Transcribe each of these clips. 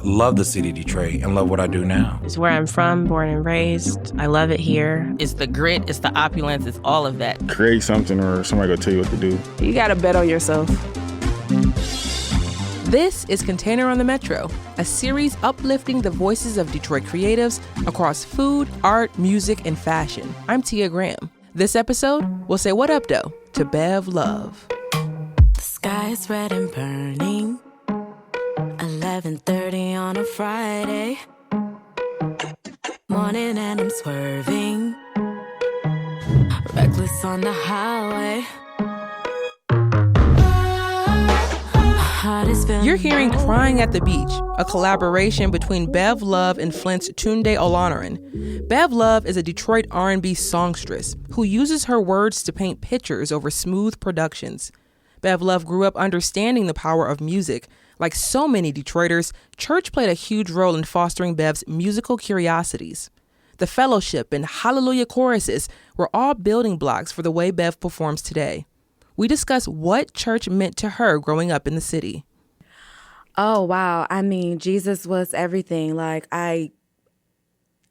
love the city of Detroit and love what I do now. It's where I'm from, born and raised. I love it here. It's the grit, it's the opulence, it's all of that. Create something or somebody go tell you what to do. You gotta bet on yourself. This is Container on the Metro, a series uplifting the voices of Detroit creatives across food, art, music, and fashion. I'm Tia Graham. This episode, we'll say what up, though, to Bevlove. The sky is red and burning. 11:30 on a Friday. Morning and I'm swerving. Reckless on the highway. You're hearing Crying at the Beach, a collaboration between Bevlove and Flint's Tunde Olaniran. Bevlove is a Detroit R&B songstress who uses her words to paint pictures over smooth productions. Bevlove grew up understanding the power of music. Like so many Detroiters, church played a huge role in fostering Bev's musical curiosities. The fellowship and hallelujah choruses were all building blocks for the way Bev performs today. We discuss what church meant to her growing up in the city. Oh, wow. I mean, Jesus was everything. Like, I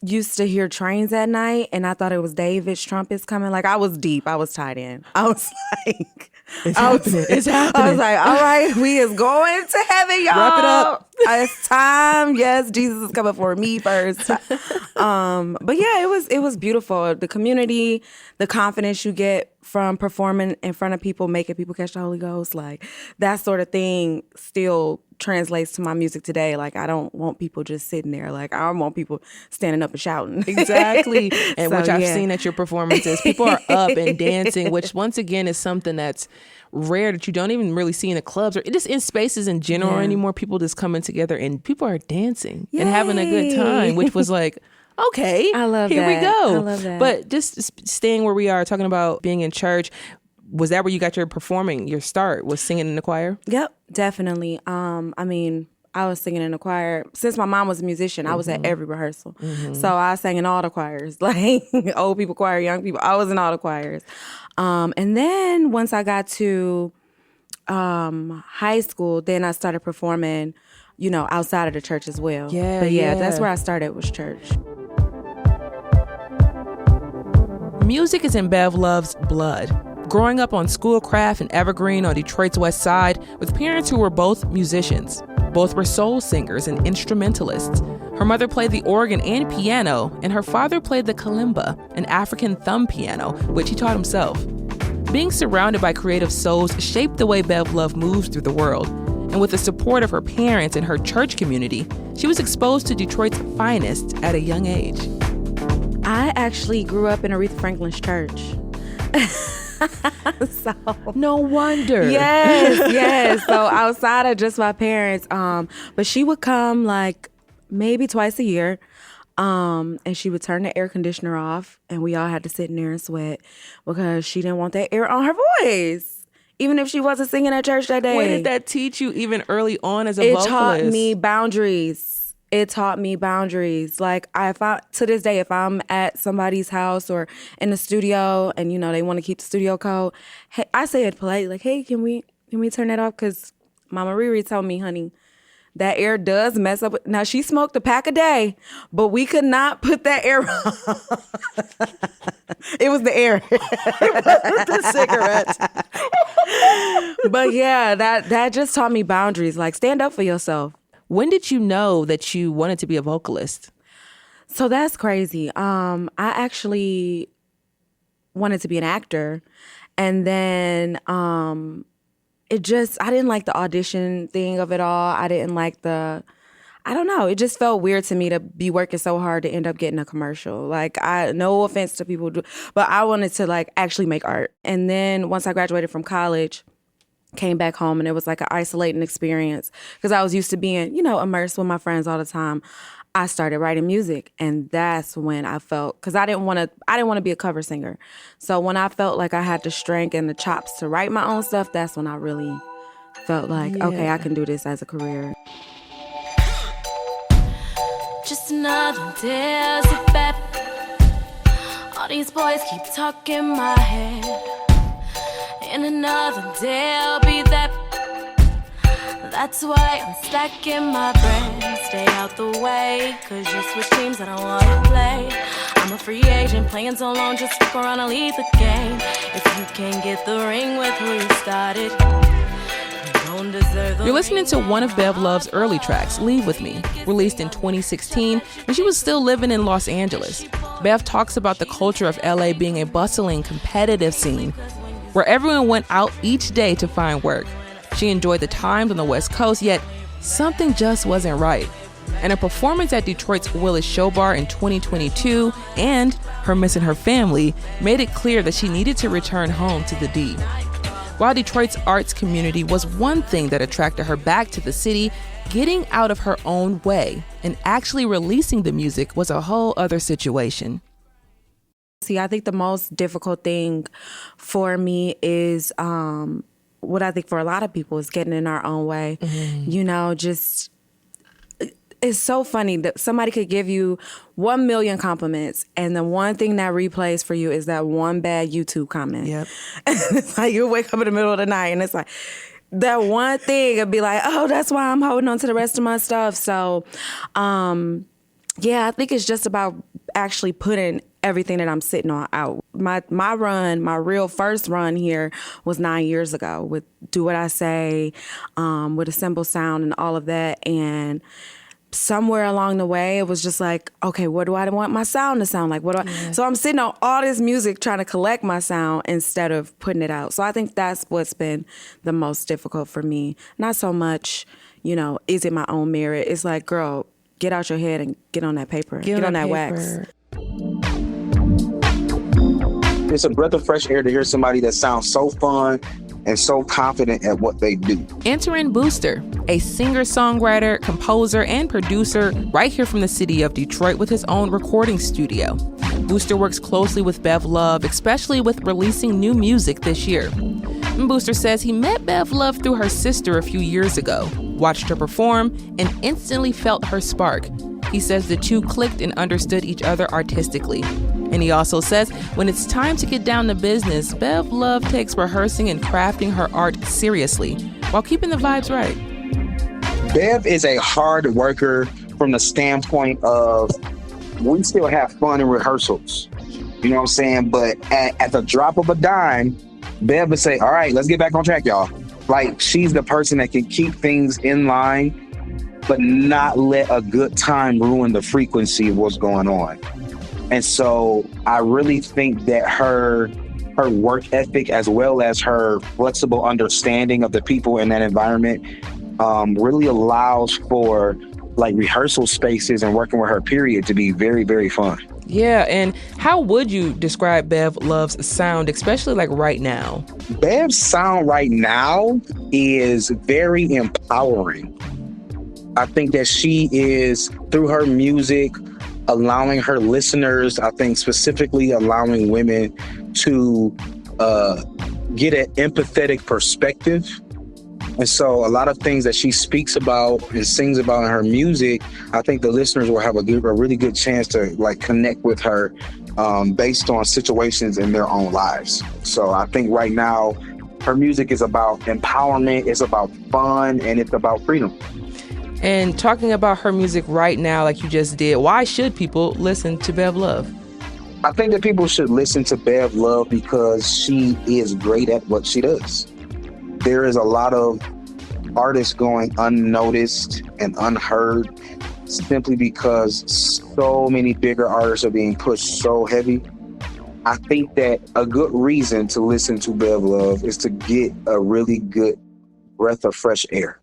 used to hear trains at night, and I thought it was David's trumpets coming. Like, I was deep. I was tied in. I was like... It's happening. I was like, all right, we is going to heaven, y'all. Wrap it up. It's time. Yes, Jesus is coming for me first. But yeah, it was beautiful. The community, the confidence you get from performing in front of people, making people catch the Holy Ghost, like that sort of thing still translates to my music today. Like, I don't want people just sitting there. Like, I want people standing up and shouting. Exactly. And So, which I've yeah. seen at your performances. People are up and dancing, which once again is something that's rare that you don't even really see in the clubs or just in spaces in general anymore. People just coming together and people are dancing and having a good time, which was like, okay, I love here that. we go. I love that. But just staying where we are, talking about being in church, was that where you got your performing, your start, was singing in the choir? Yep, definitely. I mean, I was singing in the choir. Since my mom was a musician, I was at every rehearsal. So I sang in all the choirs, like old people choir, young people. I was in all the choirs. And then once I got to high school, then I started performing, outside of the church as well. But yeah, that's where I started, was church. Music is in Bevlove's blood. Growing up on Schoolcraft and Evergreen on Detroit's West Side with parents who were both musicians. Both were soul singers and instrumentalists. Her mother played the organ and piano, and her father played the kalimba, an African thumb piano, which he taught himself. Being surrounded by creative souls shaped the way Bevlove moves through the world. And with the support of her parents and her church community, she was exposed to Detroit's finest at a young age. I actually grew up in Aretha Franklin's church. So no wonder. Yes. So outside of just my parents, but she would come like maybe twice a year, and she would turn the air conditioner off, and we all had to sit in there and sweat because she didn't want that air on her voice, even if she wasn't singing at church that day. What did that teach you even early on as a vocalist? It taught me boundaries. Like, to this day, if I'm at somebody's house or in the studio and, they want to keep the studio cold, hey, I say it politely, like, hey, can we turn that off? Because Mama Riri told me, honey, that air does mess up. Now, she smoked a pack a day, but we could not put that air on. It was the air. The cigarettes. But yeah, that just taught me boundaries. Like, stand up for yourself. When did you know that you wanted to be a vocalist? So that's crazy. I actually wanted to be an actor. And then I didn't like the audition thing of it all. I didn't like I don't know. It just felt weird to me to be working so hard to end up getting a commercial. Like, no offense to people, but I wanted to like actually make art. And then once I graduated from college, came back home, and it was like an isolating experience because I was used to being, immersed with my friends all the time. I started writing music, and that's when I felt, because I didn't want to be a cover singer. So when I felt like I had the strength and the chops to write my own stuff, that's when I really felt like, okay, I can do this as a career. Just another day as a bet. All these boys keep talking my head. In another day I'll be that That's why I'm stacking my brain. Stay out the way, cause you switch teams, I don't wanna play. I'm a free agent, playing so long, just fuck around and leave the game. If you can't get the ring with who you started, you're listening to one of Bevlove's early tracks, Leave With Me, released in 2016 when she was still living in Los Angeles. Bev talks about the culture of LA being a bustling, competitive scene where everyone went out each day to find work. She enjoyed the times on the West Coast, yet something just wasn't right. And a performance at Detroit's Willis Show Bar in 2022 and her missing her family made it clear that she needed to return home to the D. While Detroit's arts community was one thing that attracted her back to the city, getting out of her own way and actually releasing the music was a whole other situation. See, I think the most difficult thing for me is what I think for a lot of people is getting in our own way. Mm-hmm. You know, just it's so funny that somebody could give you 1 million compliments and the one thing that replays for you is that one bad YouTube comment. Yep. It's like you wake up in the middle of the night and it's like that one thing would be like, oh, that's why I'm holding on to the rest of my stuff. So, yeah, I think it's just about actually putting everything that I'm sitting on out. My real first run here was 9 years ago with Do What I Say, with Assemble Sound and all of that. And somewhere along the way, it was just like, okay, what do I want my sound to sound like? So I'm sitting on all this music trying to collect my sound instead of putting it out. So I think that's what's been the most difficult for me. Not so much, you know, is it my own merit? It's like, girl, get out your head and get on that paper. Get on that wax. It's a breath of fresh air to hear somebody that sounds so fun and so confident at what they do. Entering Booster, a singer-songwriter, composer, and producer right here from the city of Detroit with his own recording studio. Booster works closely with Bevlove, especially with releasing new music this year. And Booster says he met Bevlove through her sister a few years ago, watched her perform, and instantly felt her spark. He says the two clicked and understood each other artistically. And he also says when it's time to get down to business, Bevlove takes rehearsing and crafting her art seriously while keeping the vibes right. Bev is a hard worker from the standpoint of we still have fun in rehearsals. You know what I'm saying? But at the drop of a dime, Bev would say, all right, let's get back on track, y'all. Like, she's the person that can keep things in line, but not let a good time ruin the frequency of what's going on. And so I really think that her work ethic, as well as her flexible understanding of the people in that environment, really allows for like rehearsal spaces and working with her period to be very, very fun. Yeah, and how would you describe Bevlove's sound, especially like right now? Bev's sound right now is very empowering. I think that she is, through her music, allowing her listeners, I think specifically allowing women to get an empathetic perspective. And so a lot of things that she speaks about and sings about in her music, I think the listeners will have a really good chance to like connect with her based on situations in their own lives. So I think right now her music is about empowerment, it's about fun, and it's about freedom. And talking about her music right now, like you just did, why should people listen to Bevlove? I think that people should listen to Bevlove because she is great at what she does. There is a lot of artists going unnoticed and unheard simply because so many bigger artists are being pushed so heavy. I think that a good reason to listen to Bevlove is to get a really good breath of fresh air.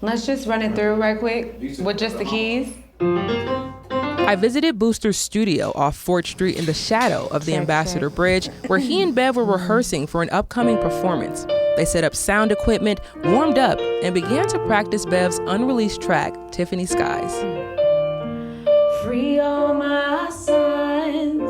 Let's just run it through right quick with just the keys. I visited Booster's studio off 4th Street in the shadow of the Ambassador Bridge, where he and Bev were rehearsing for an upcoming performance. They set up sound equipment, warmed up, and began to practice Bev's unreleased track, Tiffany Skies. Free all my sons,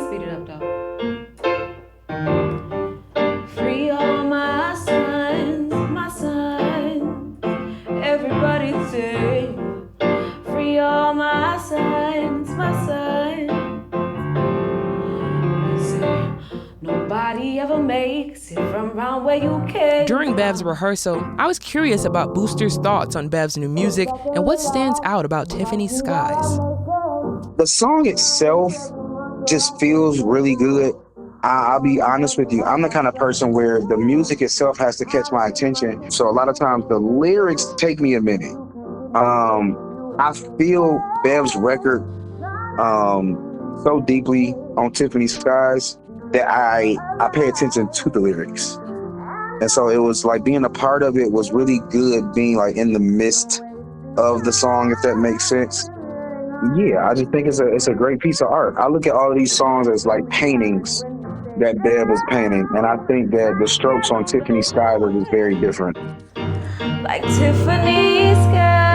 speed it up though. Free all my sons, everybody say, free all my sons, Say, nobody ever around where you came. During Bev's rehearsal, I was curious about Booster's thoughts on Bev's new music and what stands out about Tiffany's Skies. The song itself just feels really good. I'll be honest with you. I'm the kind of person where the music itself has to catch my attention. So a lot of times the lyrics take me a minute. I feel Bev's record so deeply on Tiffany's Skies that I pay attention to the lyrics. And so it was like being a part of it was really good, being like in the midst of the song, if that makes sense. Yeah, I just think it's a great piece of art. I look at all of these songs as like paintings that Bev is painting, and I think that the strokes on Tiffany's Skies are just very different. Like Tiffany's Sky.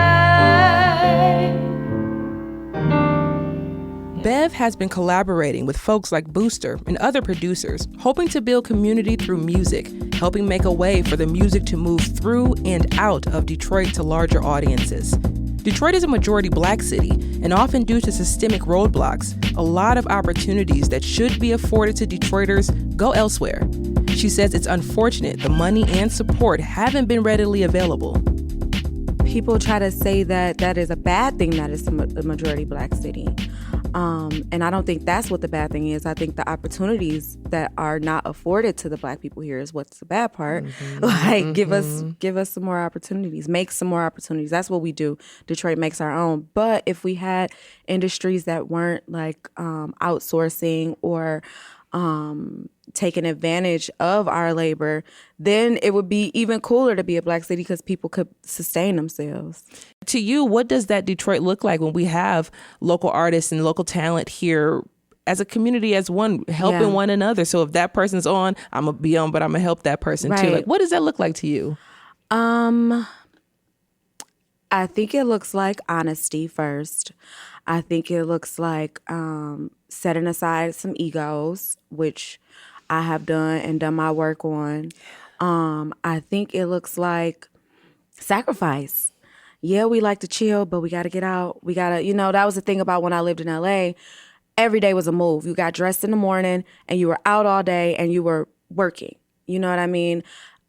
Bev has been collaborating with folks like Booster and other producers, hoping to build community through music, helping make a way for the music to move through and out of Detroit to larger audiences. Detroit is a majority Black city, and often due to systemic roadblocks, a lot of opportunities that should be afforded to Detroiters go elsewhere. She says it's unfortunate the money and support haven't been readily available. People try to say that that is a bad thing that it's a majority Black city. And I don't think that's what the bad thing is. I think the opportunities that are not afforded to the Black people here is what's the bad part. Like, give us some more opportunities, make some more opportunities. That's what we do. Detroit makes our own. But if we had industries that weren't like outsourcing or taking advantage of our labor, then it would be even cooler to be a Black city because people could sustain themselves. To you, what does that Detroit look like when we have local artists and local talent here as a community, as one, helping one another? So if that person's on, I'm going to be on, but I'm going to help that person too. Like, what does that look like to you? I think it looks like honesty first. I think it looks like setting aside some egos, which I have done and done my work on. I think it looks like sacrifice. Yeah, we like to chill, but we got to get out. We got to, that was the thing about when I lived in LA. Every day was a move. You got dressed in the morning and you were out all day and you were working. You know what I mean?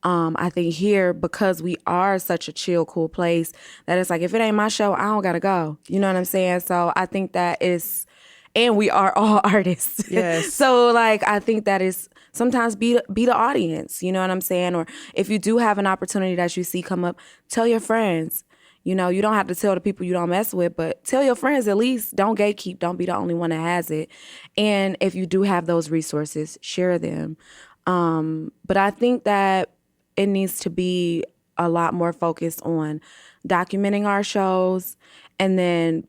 I think here, because we are such a chill, cool place, that it's like, if it ain't my show, I don't got to go. You know what I'm saying? So I think that is, and we are all artists. Yes. So like, I think that is sometimes be the audience. You know what I'm saying? Or if you do have an opportunity that you see come up, tell your friends. You don't have to tell the people you don't mess with, but tell your friends at least. Don't gatekeep. Don't be the only one that has it. And if you do have those resources, share them. But I think that it needs to be a lot more focused on documenting our shows and then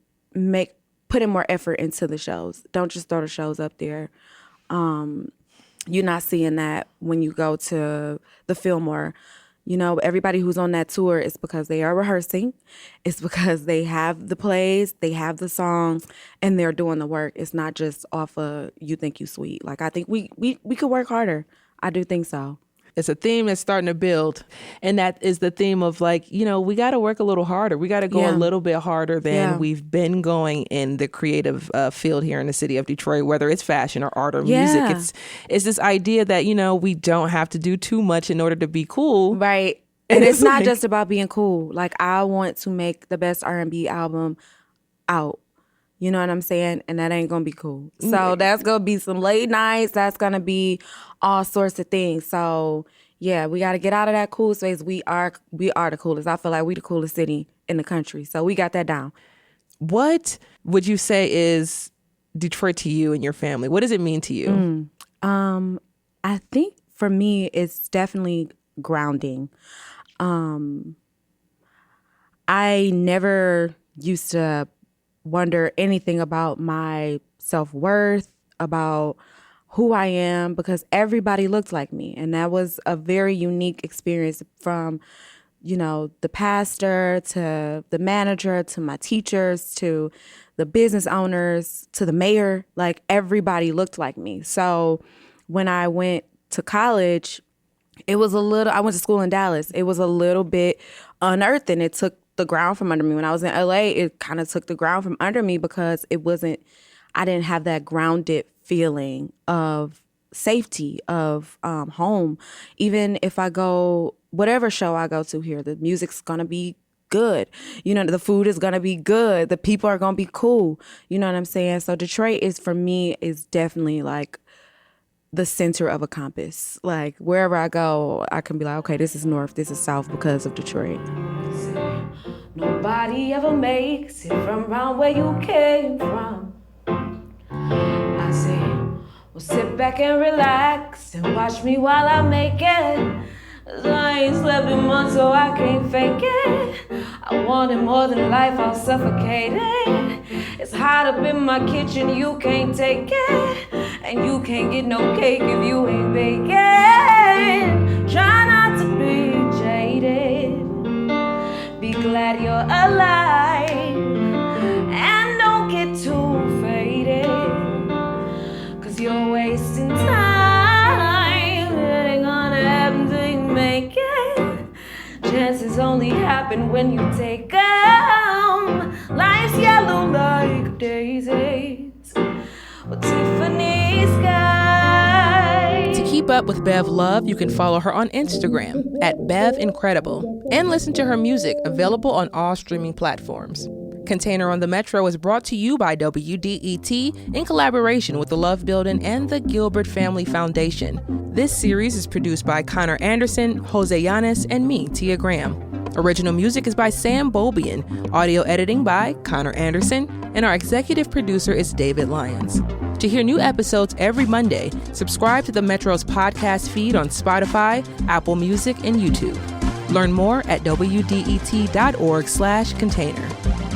putting more effort into the shows. Don't just throw the shows up there. You're not seeing that when you go to the Fillmore. Everybody who's on that tour is because they are rehearsing. It's because they have the plays, they have the songs, and they're doing the work. It's not just off of you think you sweet. Like, I think we could work harder. I do think so. It's a theme that's starting to build. And that is the theme of like, we got to work a little harder. We got to go a little bit harder than we've been going in the creative field here in the city of Detroit, whether it's fashion or art or music. It's this idea that, we don't have to do too much in order to be cool. Right. And it's not just about being cool. Like, I want to make the best R&B album out. You know what I'm saying? And that ain't going to be cool. So that's going to be some late nights. That's going to be all sorts of things. So, yeah, we got to get out of that cool space. We are the coolest. I feel like we the coolest city in the country. So we got that down. What would you say is Detroit to you and your family? What does it mean to you? I think for me, it's definitely grounding. I never used to wonder anything about my self-worth, about who I am, because everybody looked like me. And that was a very unique experience, from, the pastor to the manager to my teachers to the business owners to the mayor. Like, everybody looked like me. So when I went to college, I went to school in Dallas. It was a little bit unearthing. It took the ground from under me. When I was in LA, it kind of took the ground from under me because I didn't have that grounded feeling of safety of home. Even if I go, whatever show I go to here, the music's gonna be good. You know, the food is gonna be good. The people are gonna be cool. You know what I'm saying? So Detroit is, for me, is definitely like the center of a compass. Like wherever I go, I can be like, okay, this is north, this is south because of Detroit. Nobody ever makes it from around where you came from. I say, well, sit back and relax and watch me while I make it. 'Cause I ain't slept in months, so I can't fake it. I want it more than life, I'll suffocate it. It's hot up in my kitchen, you can't take it. And you can't get no cake if you ain't baking. Try not to be jaded. Be glad you're alive. And don't get too faded. 'Cause you're wasting time. It ain't gonna happen till you make it. Chances only happen when you take them. Life's yellow like daisies with Tiffany skies. To keep up with Bevlove, you can follow her on Instagram at BevIncredible and listen to her music, available on all streaming platforms. Container on the Metro is brought to you by WDET in collaboration with the Love Building and the Gilbert Family Foundation. This series is produced by Connor Anderson, Jose Yanis, and me, Tia Graham. Original music is by Sam Bobian, audio editing by Connor Anderson, and our executive producer is David Lyons. To hear new episodes every Monday, subscribe to the Metro's podcast feed on Spotify, Apple Music, and YouTube. Learn more at WDET.org/container.